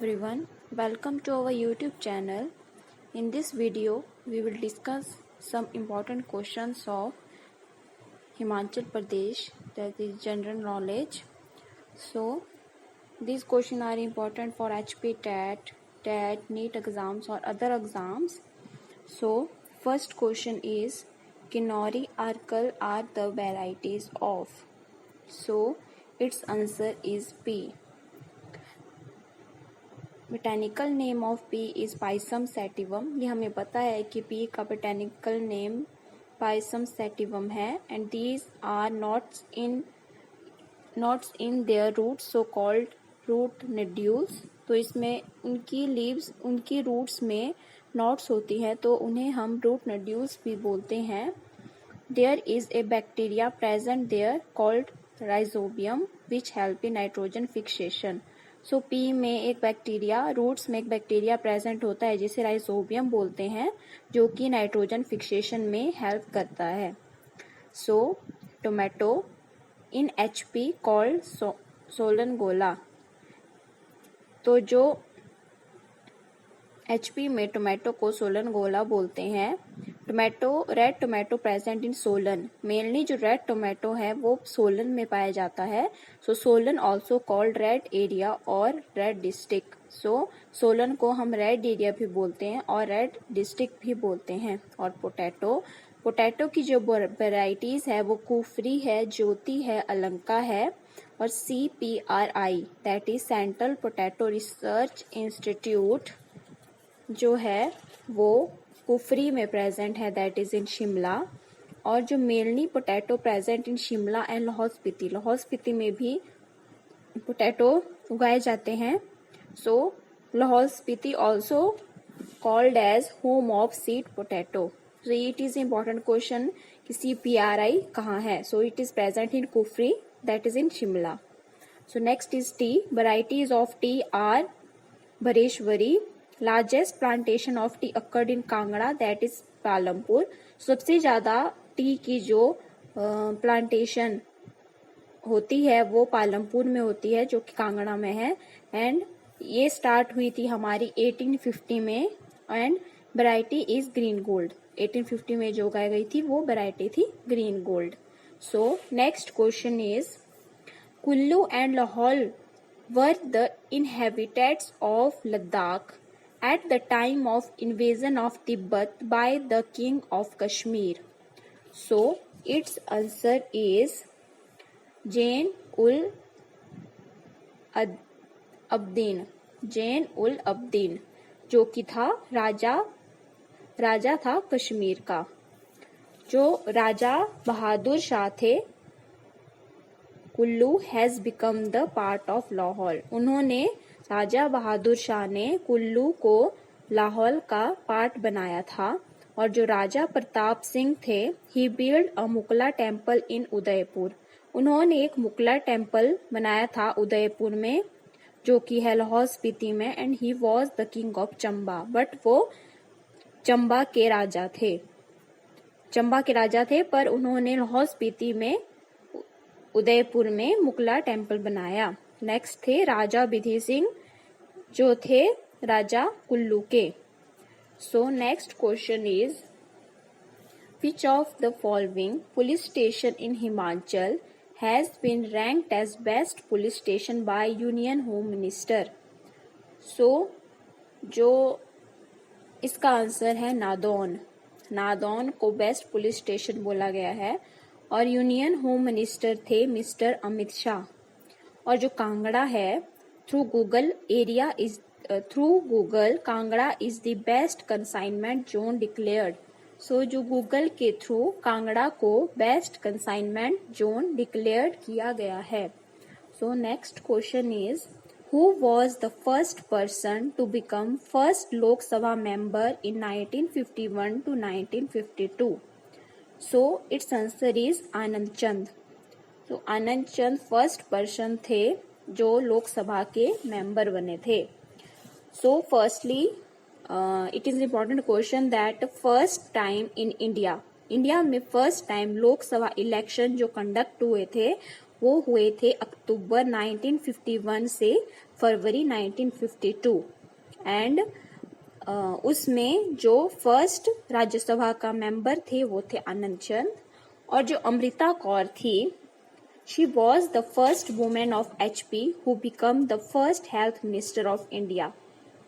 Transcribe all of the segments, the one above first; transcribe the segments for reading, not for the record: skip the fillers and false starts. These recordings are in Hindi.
everyone, welcome to our YouTube channel. In this video, we will discuss some important questions of Himachal Pradesh, that is general knowledge. So, these questions are important for HP TET, NEET exams or other exams. So, first question is, Kinnauri Arkal are the varieties of? So, its answer is P. Botanical name of pea is Pisum sativum. ये हमें पता है कि पी का बोटेनिकल नेम पाइसम सैटिवम है। And these are knots in their roots so called root nodules. तो इसमें उनकी लीव्स, उनकी रूट्स में नॉट्स होती हैं, तो उन्हें हम रूट नोड्यूल्स भी बोलते हैं। There is a bacteria present there called rhizobium which help in nitrogen fixation. So pea में एक बैक्टीरिया, रूट्स में एक बैक्टीरिया प्रेजेंट होता है जिसे राइजोबियम बोलते हैं, जो कि नाइट्रोजन फिक्सेशन में हेल्प करता है। So tomato in HP called सोलनगोला। तो जो एचपी में टोमेटो को सोलनगोला बोलते हैं। Tomato, red tomato present in Solan. Mainly जो रेड टोमेटो है वो सोलन में पाया जाता है। So Solan also called red area और रेड डिस्ट्रिक्ट। सो सोलन को हम रेड एरिया भी बोलते हैं और रेड डिस्ट्रिक्ट भी बोलते हैं। और पोटैटो की जो वेराइटीज है वो कुफरी है, ज्योति है, अलंका है और CPRI that is central potato research institute जो है वो कुफरी में प्रेजेंट है, दैट इज इन शिमला। और जो mainly potato present in Shimla and Lahaul Spiti में भी पोटैटो उगाए जाते हैं। So Lahaul Spiti also called as home of seed potato. So it is important question कि CPRI कहाँ है। So it is present in Kufri, that is in Shimla. So next is tea. Varieties of tea are भरेश्वरी। Largest plantation of tea occurred in Kangra, that is Palampur. सबसे ज्यादा टी की जो प्लांटेशन होती है वो पालमपुर में होती है, जो कि कांगड़ा में है। एंड ये स्टार्ट हुई थी हमारी 1850 में। And variety is green gold. 1850 में जो उगाई गई थी वो वैरायटी थी green gold. So next question is, Kullu and Lahaul were the inhabitants of Ladakh at the time of invasion of Tibet by the king of Kashmir. So its answer is Jain-ul-Abdin, जो कि था राजा था कश्मीर का। जो राजा बहादुर शाह थे, Kullu has become the part of Lahaul. उन्होंने, राजा बहादुर शाह ने कुल्लू को लाहौल का पार्ट बनाया था। और जो राजा प्रताप सिंह थे, he build a Mukla temple in Udaipur. उन्होंने एक मुकला टेम्पल बनाया था उदयपुर में, जो कि है लाहौल स्पीति में। And he was the king of Chamba, but वो चंबा के राजा थे, पर उन्होंने लाहौल स्पीति में, उदयपुर में मुकला टेम्पल बनाया। नेक्स्ट थे राजा विधि सिंह, जो थे राजा कुल्लू के। So next question is, which of the following police station in Himachal has been ranked as best police station by union home minister. So जो इसका आंसर है नादौन को बेस्ट पुलिस स्टेशन बोला गया है। और यूनियन होम मिनिस्टर थे मिस्टर अमित शाह। और जो कांगड़ा है, through Google Kangra is the best consignment zone declared. So जो गूगल के थ्रू कांगड़ा को बेस्ट कंसाइनमेंट जोन डिक्लेयर्ड किया गया है। So next question is, who was the first person to become first Lok Sabha member in 1951 to 1952? So its answer is Anand Chand. तो आनंद चंद फर्स्ट पर्सन थे जो लोकसभा के मेंबर बने थे। So firstly it is important question that first time in India में फर्स्ट टाइम लोकसभा इलेक्शन जो कंडक्ट हुए थे वो हुए थे अक्टूबर 1951 से फरवरी 1952 एंड उसमें जो फर्स्ट राज्यसभा का मेंबर थे वो थे आनंद चंद, और जो अमृता कौर थी, she was the first women of HP who become the first health minister of India.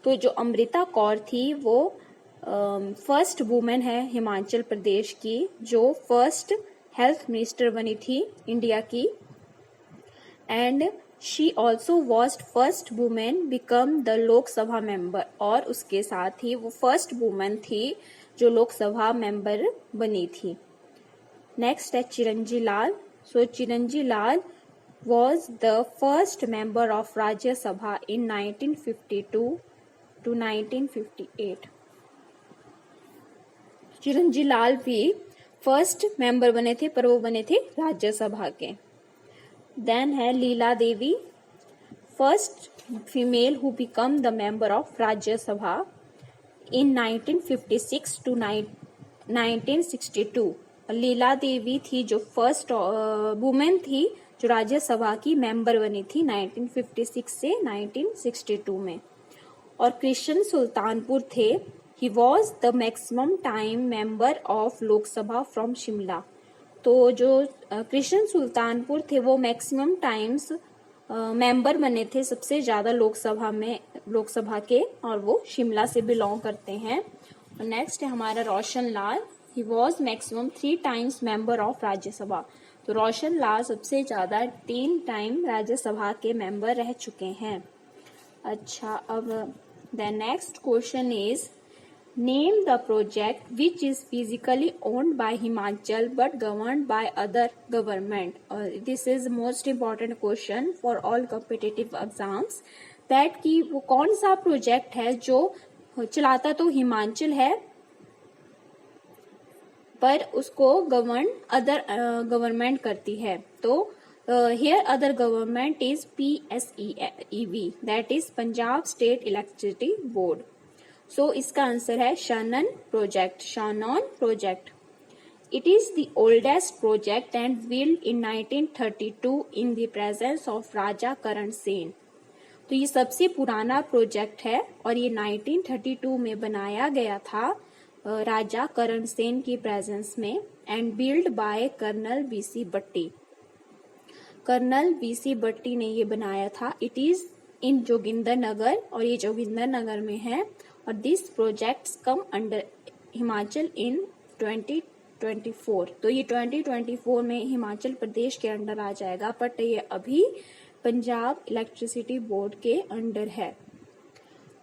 तो जो अमृता कौर थी वो फर्स्ट वुमेन है हिमाचल प्रदेश की जो फर्स्ट हेल्थ मिनिस्टर बनी थी इंडिया की, and she also was first women become the Lok Sabha member, और उसके साथ ही वो फर्स्ट वुमेन थी जो लोकसभा मेंबर बनी थी। नेक्स्ट है Chiranji Lal. So Chiranji Lal was the first member of Rajya Sabha in 1952 to 1958। Chiranji Lal भी फर्स्ट मेंबर बने थे, पर वो बने थे राज्यसभा के। देन है Leela Devi, first female who become the member of Rajya Sabha in 1956 to 1962। Leela Devi थी जो फर्स्ट वुमेन थी जो राज्यसभा की मेंबर बनी थी 1956 से 1962 में। और कृष्ण सुल्तानपुर थे, he was the maximum time member of Lok Sabha from Shimla. तो जो कृष्ण सुल्तानपुर थे वो मैक्सिमम टाइम्स मेंबर बने थे सबसे ज्यादा लोकसभा के, और वो शिमला से बिलोंग करते हैं। और नेक्स्ट है हमारा Roshan Lal, he was maximum 3 times member of Rajya Sabha. तो रोशन लाल सबसे ज्यादा 3 टाइम राज्यसभा के मेंबर रह चुके हैं। अच्छा, अब the next question is name the project which is physically owned by Himachal but governed by other government. This is most important question for all competitive exams, that कि वो कौन सा प्रोजेक्ट है जो चलाता तो हिमाचल है पर उसको गवर्न अदर गवर्नमेंट करती है। तो here other government is PSEB, that is Punjab state electricity board. So इसका आंसर है Shanan project. It is the oldest project and built in 1932 in the presence of राजा करण सेन। तो ये सबसे पुराना प्रोजेक्ट है और ये 1932 में बनाया गया था राजा करण सेन की प्रेजेंस में, and build by colonel BC Bhatti. Colonel BC Bhatti ने ये बनाया था। It is in Joginder Nagar, और ये जोगिंदर नगर में है। और this projects come under Himachal in 2024। तो ये 2024 में हिमाचल प्रदेश के अंडर आ जाएगा, बट ये अभी पंजाब इलेक्ट्रिसिटी बोर्ड के अंडर है।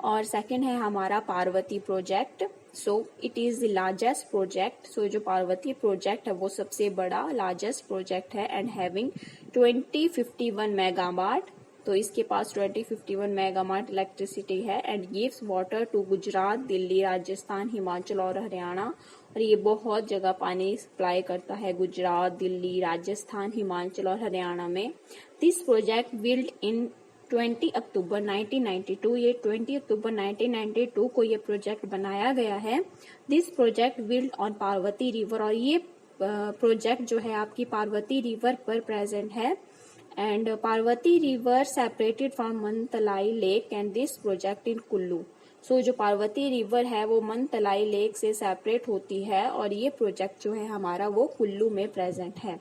और सेकंड है हमारा Parvati project. So it is the largest project. So जो पार्वती प्रोजेक्ट है वो सबसे बड़ा लार्जेस्ट प्रोजेक्ट है एंड हैविंग 2051 मेगावाट। तो इसके पास 2051 मेगावाट इलेक्ट्रिसिटी है and gives water to Gujarat, Delhi, Rajasthan, Himachal और हरियाणा। और ये बहुत जगह पानी सप्लाई करता है गुजरात, दिल्ली, राजस्थान, हिमाचल और हरियाणा में। दिस प्रोजेक्ट बिल्ड इन 20 अक्टूबर 1992। ये 20 अक्टूबर 1992 को ये प्रोजेक्ट बनाया गया है। This project build on Parvati river, और ये प्रोजेक्ट जो है आपकी पार्वती रिवर पर प्रेजेंट है। And Parvati river separated from Mantalai lake and this project in Kullu. So जो पार्वती रिवर है वो मनतलाई लेक से सेपरेट होती है और ये प्रोजेक्ट जो है हमारा वो कुल्लू में प्रेजेंट है।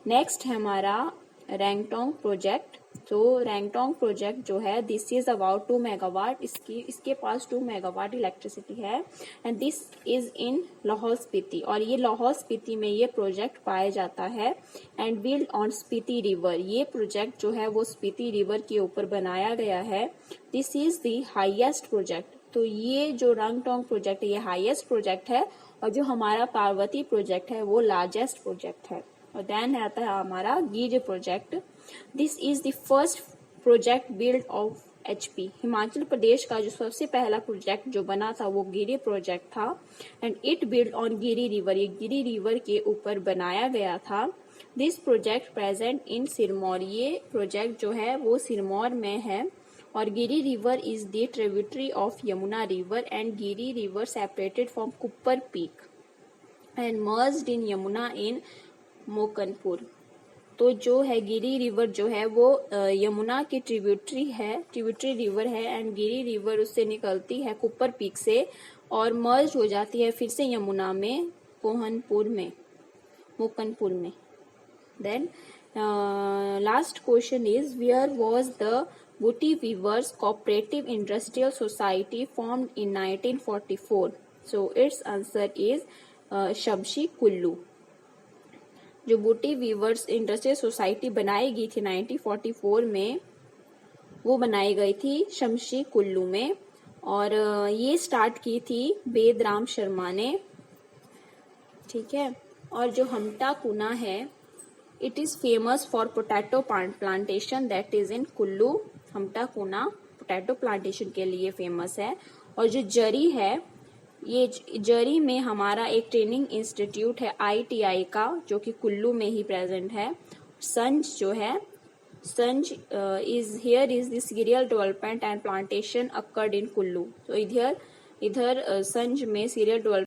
नेक्स्ट है हमारा रैंगटोंग प्रोजेक्ट। तो रैंगटोंग प्रोजेक्ट जो है दिस इज अबाउट 2 मेगावाट। इसके पास 2 मेगावाट इलेक्ट्रिसिटी है and this is in Lahaul Spiti, और ये लाहौल स्पीति में ये प्रोजेक्ट पाया जाता है and build on Spiti river. ये प्रोजेक्ट जो है वो स्पीति रिवर के ऊपर बनाया गया है। This is the highest project. तो ये जो रैंगटोंग प्रोजेक्ट है ये हाईएस्ट प्रोजेक्ट है और जो हमारा पार्वती प्रोजेक्ट है वो लार्जेस्ट प्रोजेक्ट है। और देन आता है हमारा Giri project. This is the first project build of HP। Himachal Pradesh का जो सबसे पहला प्रोजेक्ट जो बना था वो गिरी प्रोजेक्ट था and it build on Giri river. ये गिरी रिवर के ऊपर बनाया गया था। This project present in Sirmaur. ये प्रोजेक्ट जो है वो सिरमौर में है और Giri river is the tributary of Yamuna river and Giri river separated from Kuppar peak and merged इन यमुना इन मोकनपुर। तो जो है गिरी रिवर जो है वो यमुना की ट्रिब्यूटरी रिवर है एंड गिरी रिवर उससे निकलती है कुप्पर पीक से और मर्ज हो जाती है फिर से यमुना में मुकनपुर में। Then last question is where was the Bhutti weavers cooperative industrial society formed in 1944? So its answer is Shamshi Kullu. जो बूटी वीवर्स इंडस्ट्रियल सोसाइटी बनाई गई थी 1944 में, वो बनाई गई थी शमशी कुल्लू में और ये स्टार्ट की थी बेदराम शर्मा ने, ठीक है। और जो हमटा कुना है, it is famous for potato plantation that is in Kullu. Hamta Kuna potato plantation के लिए फेमस है। और जो जरी है, ये जरी में हमारा एक ट्रेनिंग इंस्टीट्यूट है ITI का, जो कि कुल्लू में ही प्रेजेंट है। संज जो है, Sainj is here is the cereal development and plantation occurred in Kullu. तो इधर संज में सीरियल डेवलपमेंट